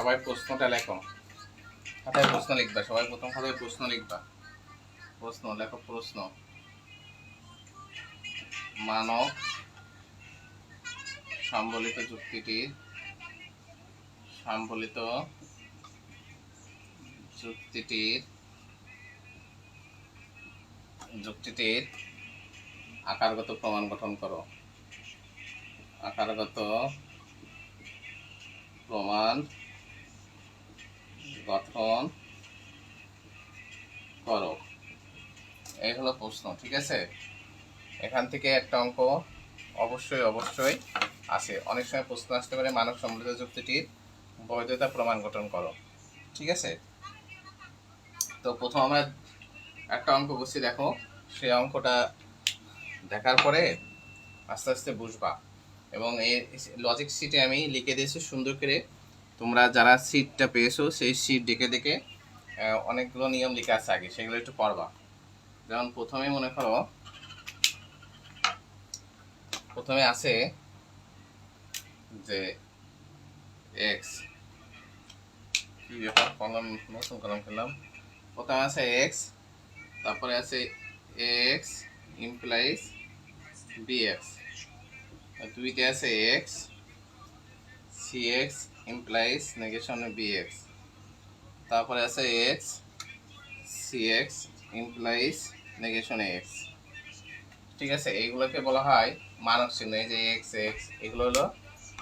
সবাই প্রশ্নটা লেখো, খাতায় প্রশ্ন লিখবা। সবাই প্রথম খাতায় প্রশ্ন লিখবা। প্রশ্ন লেখো। প্রশ্ন, মানব সম্বলিত যুক্তিটির যুক্তিটির আকারগত প্রমাণ গঠন করো। আকারগত প্রমাণ গঠন করো, এই হলো প্রশ্ন। ঠিক আছে, এখান থেকে একটা অঙ্ক অবশ্যই আসে। অনেক সময় প্রশ্ন আসতে পারে মানব সম্বলিত যুক্তিটির বৈধতা প্রমাণ গঠন করো। ঠিক আছে, তো প্রথম আমরা একটা অঙ্ক করছি, দেখো। সেই অঙ্কটা দেখার পরে আস্তে আস্তে বুঝবা। এবং এই লজিক শিটে আমি লিখে দিয়েছি সুন্দর করে। তোমরা যারা শিটটা পেয়েছো সেই শিট দেখে অনেকগুলো নিয়ম লিখে আছে আগে, সেগুলো একটু পড়বা। যেমন প্রথমে মনে করো, প্রথমে আছে যে এক্স, কি ব্যাপার, কলম নতুন কলম খেলাম। প্রথমে আছে এক্স, তারপরে আছে এক্স ইমপ্লাইজ বিএক্স, দুইতে আছে X C X implies negation B X, তারপরে আছে X C X implies negation X. ঠিক আছে, এইগুলোকে বলা হয় মানক চিহ্ন। এই যে এক্স এক্স এগুলো হলো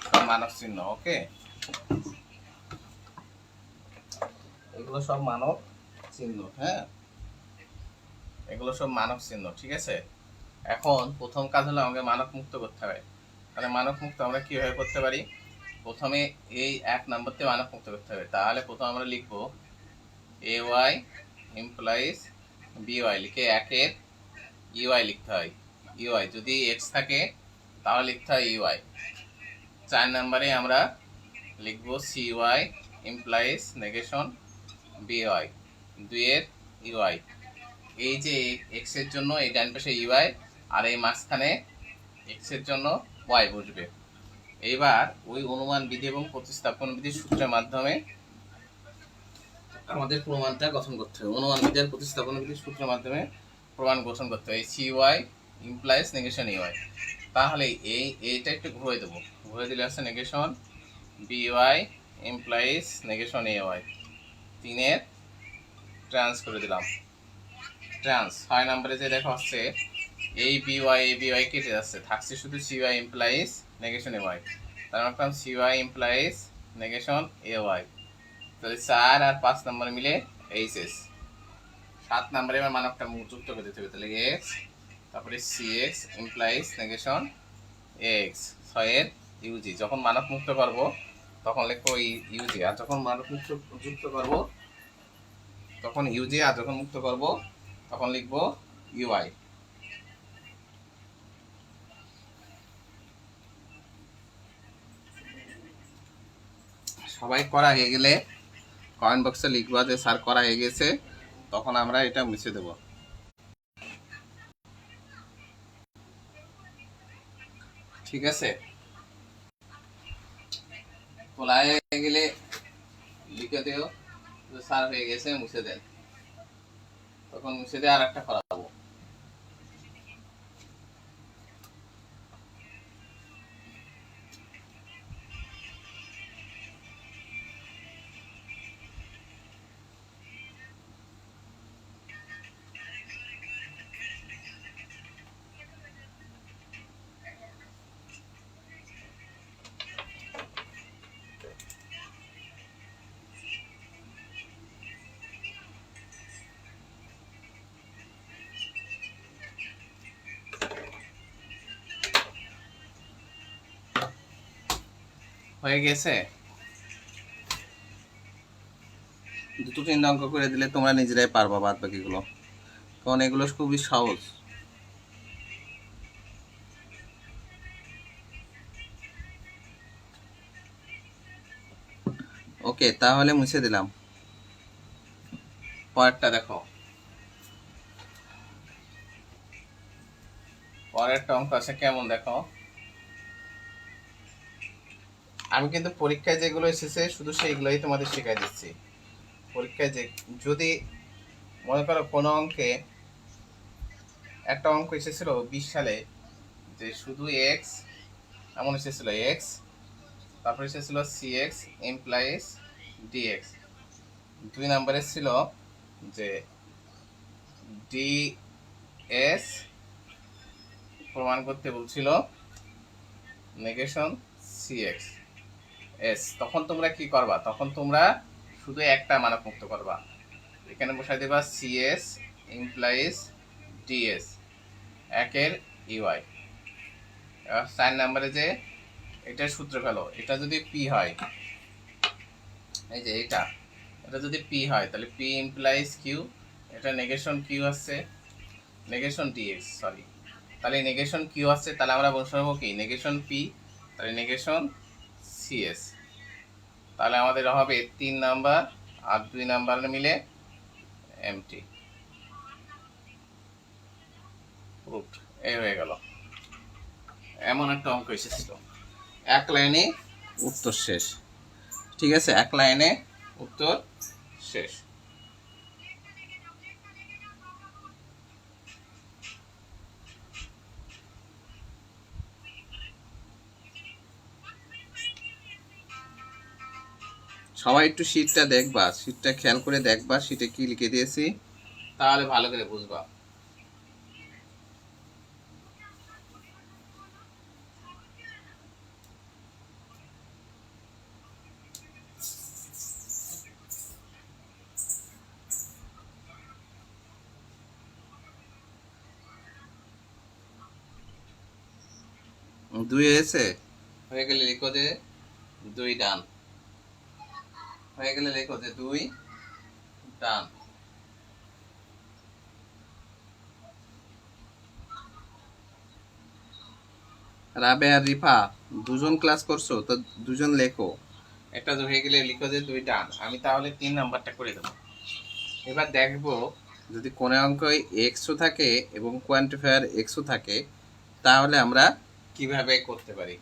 সব মানক চিহ্ন। ওকে, এগুলো সব মানক চিহ্ন। হ্যাঁ, এগুলো সব মানক চিহ্ন। ঠিক আছে, এখন প্রথম কাজ হলো আমাকে মানক মুক্ত করতে হবে। মানে মানক মুক্ত আমরা কিভাবে করতে পারি? প্রথমে এই এক নম্বরতে মানক মুক্ত করতে হবে। তাহলে প্রথম আমরা লিখবো এ ওয়াই ইমপ্লাইজ বিওয়াই, লিখে একের ইউআই লিখতে হয়। ইউআই যদি এক্স থাকে তাহলে লিখতে হয় ইউআই। 4 নম্বরে আমরা লিখবো C Y implies negation B Y, 2 এর ইউআই। এই যে এক্স এর জন্য এই ডান পাশে ইউআই, আর এই মাঝখানে এক্স এর জন্য ওয়াই বসবে। এইবার ওই অনুমান বিধি এবং প্রতিস্থাপন বিধির সূত্রের মাধ্যমে আমাদের প্রমাণটা গঠন করতে হবে। অনুমান বিধি আর প্রতিস্থাপন বিধির সূত্রের মাধ্যমে প্রমাণ গঠন করতে হবে। C Y implies negation UI, তাহলে এইটা একটু ঘুরে দেবো। ঘুরে দিলে আছে negation B Y implies negation A Y, 3 এর ট্রান্স করে দিলাম। ট্রান্স 6 নম্বরে যে দেখা হচ্ছে এই বিওয়াই কেটে যাচ্ছে, থাকছে শুধু সিওয়াই ইমপ্লাইজ নেগেশন এওয়াই। তার মানে সিওয়াই ইমপ্লাইজ নেগেশন এওয়াই, তাহলে 4 আর 5 নম্বর মিলে এইচএস। 7 নম্বরে আমার মানকটা যুক্ত করে দিতে হবে, তাহলে এক্স, তারপরে C X implies negation X, 6 এর ইউজি। যখন মানক মুক্ত করবো তখন লিখবো ইউজি, আর যখন মানক মুক্ত যুক্ত করবো তখন ইউজি, আর যখন মুক্ত করবো তখন লিখবো ইউআই। সবাই করা হয়ে গেলে কমেন্ট বক্সে লিখবা যে স্যার করা হয়ে গেছে, তখন আমরা এটা মুছে দেব। ঠিক আছে, তোলা হয়ে গেলে লিখে দিও যে স্যার হয়ে গেছে, মুছে দেন। তখন মুছে দিয়ে আর একটা করাবো। হয়ে গেছে, 2-3 অঙ্ক করে দিলে তোমরা নিজেরাই পারবা বাদ বাকিগুলো, কারণ এগুলো খুবই সহজ। ওকে, তাহলে মুছে দিলাম। পরেরটা দেখো, পরেরটা অঙ্ক আছে কেমন দেখো। আমি কিন্তু পরীক্ষায় যেগুলো এসেছে শুধু সেইগুলোই তোমাদের শেখাই দিচ্ছি। পরীক্ষায় যে যদি মনে করো কোনো অঙ্কে একটা অঙ্ক এসেছিল 20 সালে, যে শুধু এক্স এমন এসেছিল, এক্স তারপর এসেছিল সি এক্স ইমপ্লাইজ ডিএক্স। 2 নম্বরে ছিল যে ডি এস প্রমাণ করতে বলছিল নেগেশন সি এক্স এস। তখন তোমরা কি করবা, তখন তোমরা শুধু একটা মানক মুক্ত করবা, এখানে বসাই দেবা সি এস ইমপ্লাইজ ডিএস একের ইউআই। 4 নম্বরে যে এটার সূত্র ফেলো, এটা যদি পি হয়, এই যে এটা যদি পি হয় তাহলে পি ইমপ্লাইজ কিউ, এটা নেগেশন কিউ আসছে, নেগেশন ডিএক্স সরি, তাহলে নেগেশন কিউ আসছে, তাহলে আমরা বসাবো কি নেগেশন পি, তাহলে নেগেশন সিএস। তাহলে আমাদের হবে 3 নাম্বার আর 2 নাম্বার মিলে এমটি প্রুফড। এই হয়ে গেল। এমন একটা অঙ্ক এসেছিল, এক লাইনে উত্তর শেষ। ঠিক আছে, এক লাইনে উত্তর শেষ। সবাই একটু শীটটা দেখবা, শীটটা খেয়াল করে দেখবা শীটে কি লিখে দিয়েছি, তাহলে ভালো করে বুঝবা। দুই হয়েছে, হয়ে গেলে লিখো যে 2 ডান, হয়ে গেলে লিখো যে 2 ডান। রাবে আর রিফা দুজন ক্লাস করছো তো দুজন লেখো, এটা হয়ে গেলে লিখো যে 2 ডান। আমি তাহলে 3 নাম্বারটা করে দেবো। এবার দেখবো যদি কোনো অঙ্ক এক্সও থাকে এবং কোয়ান্টিফায়ার এক্সও থাকে, তাহলে আমরা কিভাবে করতে পারি।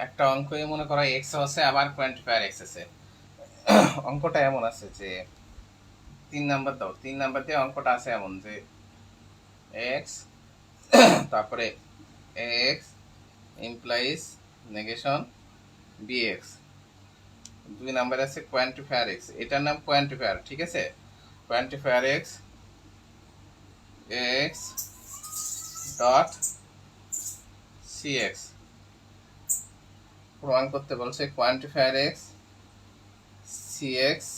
একটা অঙ্ক মনে করা এক্স আছে আবার কোয়ান্টিফায়ার এক্স আছে। অঙ্কটা এমন আছে যে 3 নাম্বার দাও, 3 নাম্বার দিয়ে অঙ্কটা আছে এমন যে এক্স তারপরে x implies negation bx. 2 number আছে কোয়ান্টিফায়ার এক্স, এটার নাম কোয়ান্টিফায়ার। ঠিক আছে, quantifier x x dot CX প্রমাণ করতে বলছে quantifier x CX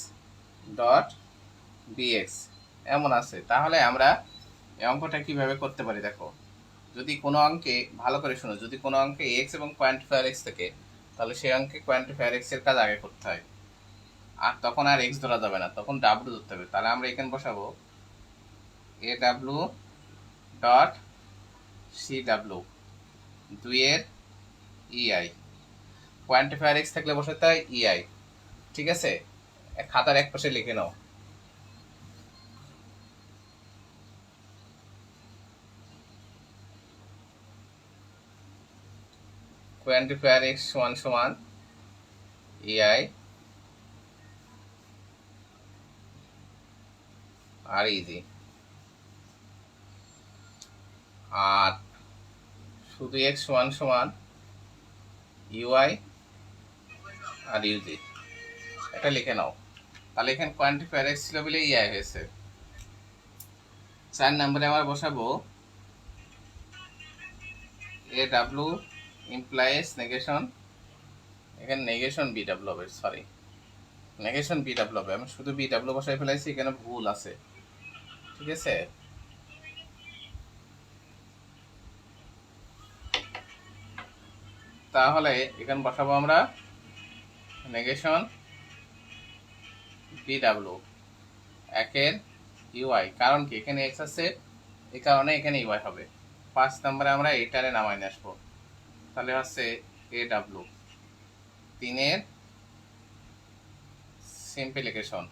dot bx এমন আছে। তাহলে আমরা এই অঙ্কটা কিভাবে করতে পারি দেখো, যদি কোনো অঙ্কে ভালো করে শোনো, যদি কোনো অঙ্কে এক্স এবং কোয়ান্টিফায়ার এক্স থাকে, তাহলে সেই অঙ্কে কোয়ান্টিফায়ার এক্স এর কাজ আগে করতে হয়, আর তখন আর এক্স ধরা যাবে না, তখন ডাব্লু ধরতে হবে। তাহলে আমরা এখানে বসাবো A W dot C W 2 এর ইআই, কোয়ান্টিফায়ার এক্স থাকলে বসাতে হয় ইআই। ঠিক আছে, খাতার এক পাশে লিখে নাও। কোয়ান্টিফায়ার এক্স সমান সমান ইআই আর ইজি, আর শুধু এক্স সমান সমান ইউআই আর ইউজি, এটা লিখে নাও। তাহলে এখানে কোয়ান্টিফায়ার এক্স ছিল বলে ইআই হয়েছে। 4 নম্বরে আমরা বসাবো এ ডাব্লু ইমপ্লাইজ নেগেশন, এখানে নেগেশন বি ডাব্লু হবে, সরি নেগেশন বি ডাব্লু হবে, আমি শুধু বি ডাব্লু বসাই ফেলাইছি, এখানে ভুল আছে। ঠিক আছে, তাহলে এখানে বসাবো আমরা নেগেশন বি ডাব্লু একের ইউআই, কারণ কি এখানে এক্স আছে, এই কারণে এখানে ইউআই হবে। 5 নম্বরে আমরা এটারে নামাই নিয়ে আসবো, তাহলে হচ্ছে এ ডাব্লু 3 এর সিম্পলিফিকেশন।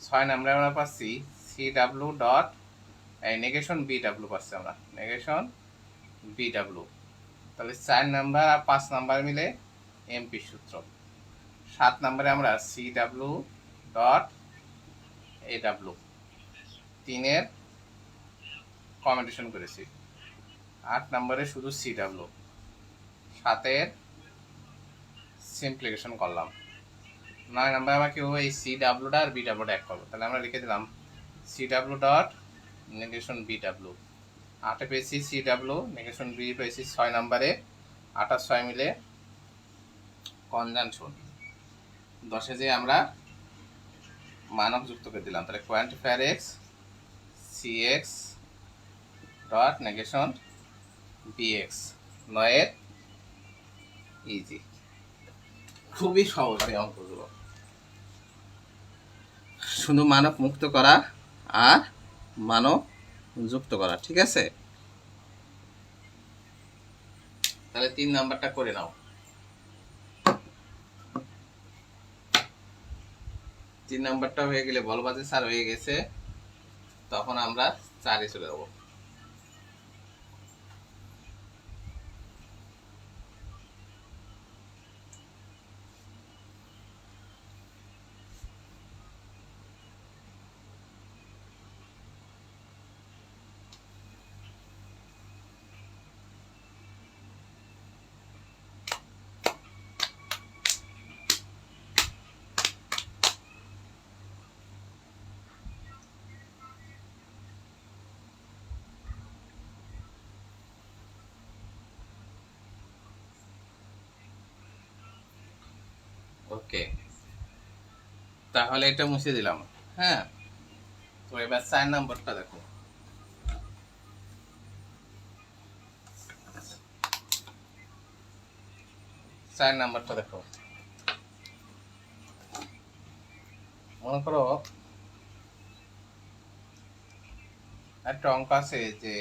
6 নম্বরে আমরা পাচ্ছি সি ডাব্লু ডট এই নেগেশন বি ডাব্লু পাচ্ছি আমরা, নেগেশন BW। তাহলে 4 নাম্বার আর 5 নাম্বার মিলে MP সূত্র। 7 নাম্বারে আমরা CW ডট AW 3 এর কমিউটেশন করেছি। 8 নাম্বারে শুধু CW, 7 এর সিম্পলিফিকেশন করলাম। 9 নাম্বারে আমরা কি এই CWটা আর BWটা এক করবো। তাহলে আমরা লিখে দিলাম CW ডট নেগেশন BW। 8 পেয়েছি CW, নেগেশন B পেয়েছি 6 নাম্বারে, 8 আর 6 মিলে কনজাংশন। 10 যে আমরা মানক যুক্ত করে দিলাম। তাহলে quantifier x CX dot negation BX 9 এর ইজি। খুবই সহজ এই অঙ্কগুলো, শুধু মানক মুক্ত করা আর মানক যুক্ত করা। ঠিক আছে, তাহলে 3 নাম্বারটা করে নাও। 3 নাম্বারটা হয়ে গেলে বলবা যে স্যার হয়ে গেছে, তখন আমরা 4-এ চলে যাবো। ওকে, তাহলে এটা মুছে দিলাম। হ্যাঁ, তো এবার 4 নাম্বারটা দেখো। 4 নাম্বারটা দেখো। মনে করো একটা অঙ্ক আছে যে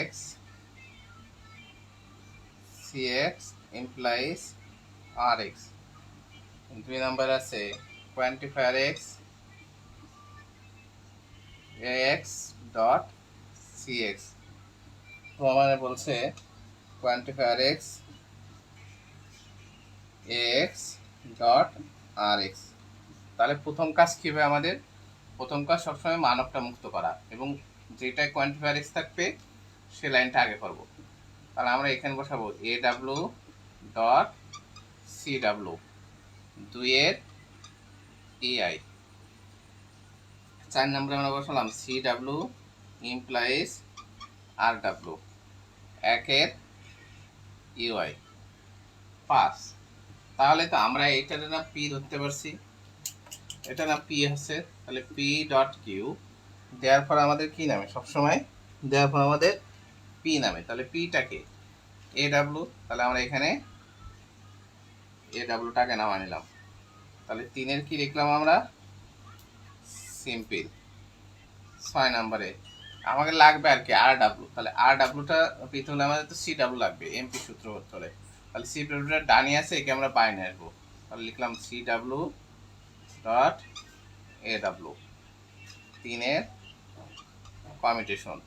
x CX implies RX। 2 number আছে quantifier x AX dot CX। তোমার মানে বলছে quantifier x AX dot RX। তাহলে প্রথম কাজ কি হবে আমাদের? প্রথম কাজ সবসময় মানকটা মুক্ত করা, এবং যেটা কোয়ান্টিফায়ার x থাকবে সে লাইনটা আগে করবো। তাহলে আমরা এখানে বসাবো AW ডট CW 2 এর EI। 4 নম্বরে আমরা বসালাম CW ইমপ্লাইজ RW 1 এর UI 5। তাহলে তো আমরা এটার না P ধরতে পারছি, এটা না P আছে, তাহলে P ডট কিউ দেওয়ার পর আমাদের কি নামে? সবসময় দেওয়ার পর আমাদের P নামে। তাহলে Pটাকে AW, তাহলে আমরা এখানে AWটাকে নামা নিলাম। তাহলে 3 এর কি লিখলাম আমরা? সিম্পল। 6 নম্বরে আমাকে লাগবে আর কি RW। তাহলে RWটা পেতে হলে আমাদের তো CW লাগবে, MP সূত্র করতে হলে। তাহলে CWটা ডানি আছে, একে আমরা বাইরে আসবো। তাহলে লিখলাম CW ডট AW 3 এর কমিউটেশন।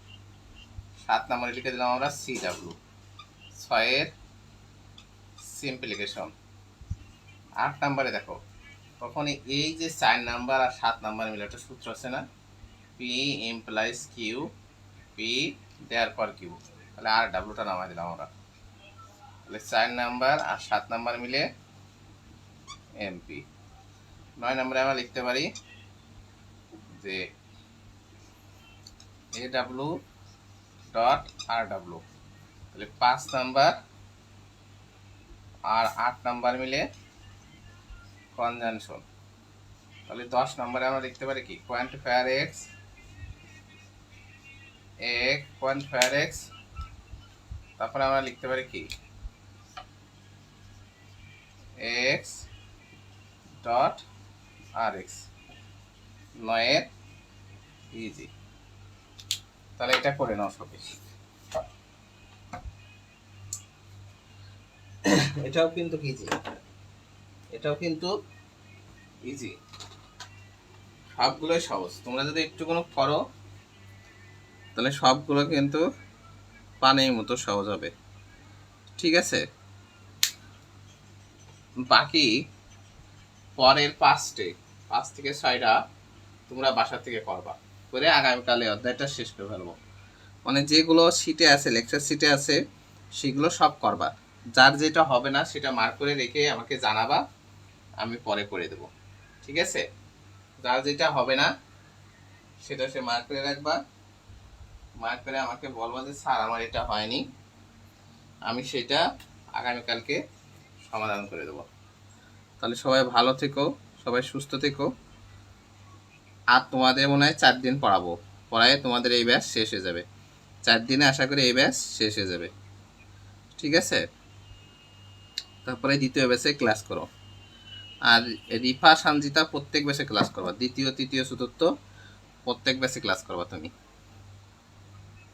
7 নম্বরে লিখে দিলাম আমরা CW 6 এর সিম্পলিফিকেশন। 8 নম্বরে দেখো, তখন এই যে 4 নাম্বার আর 7 নাম্বার মিলে একটা সূত্র আছে না, P ইমপ্লাইজ কিউ, P দেয়ার পর কিউ। তাহলে RWটা নামাই দিলাম আমরা। তাহলে 4 নাম্বার আর 7 নাম্বার মিলে MP। 9 নম্বরে আমরা লিখতে পারি যে AW ডট RW। তাহলে 5 নাম্বার আর 8 নাম্বার মিলে কনজাংশন। তাহলে 10 নম্বরে আমরা লিখতে পারি কি? কোয়ান্টিফায়ার x কোয়ান্টিফায়ার x, তারপরে আমরা লিখতে পারি কি? x ডট RX 9 এর ইজি। তাহলে এটা করে নাও সবই। এটাও কিন্তু ইজি, এটাও কিন্তু ইজি। সবগুলোই সহজ, তোমরা যদি একটু কোনো করো তাহলে সবগুলো কিন্তু পানির মতো সহজ হবে। ঠিক আছে, বাকি পরের 5 থেকে 6টা তোমরা বাসা থেকে করবা, করে আগামীকালে অধ্যায়টা শেষ করে ফেলবো। মানে যেগুলো শিটে আছে, লেকচার শিটে আছে, সেগুলো সব করবা। যার যেটা হবে না সেটা মার্ক করে রেখে আমাকে জানাবা, আমি পরে করে দেবো। ঠিক আছে, যার যেটা হবে না সেটা সে মার্ক করে রাখবা, মার্ক করে আমাকে বলবা যে স্যার আমার এটা হয়নি, আমি সেটা আগামীকালকে সমাধান করে দেবো। তাহলে সবাই ভালো থেকো, সবাই সুস্থ থেকো। আর তোমাদের মনে হয় 4 দিন পড়াবো, পড়ায় তোমাদের এই ব্যাচ শেষ হয়ে যাবে। 4 দিনে আশা করি এই ব্যাচ শেষ হয়ে যাবে। ঠিক আছে, তারপরে দ্বিতীয় ব্যাচে ক্লাস করো। আর রিফা, সঞ্জিতা প্রত্যেক ব্যাচে ক্লাস করবা, দ্বিতীয়, তৃতীয়, চতুর্থ প্রত্যেক ব্যাচে ক্লাস করবা তুমি।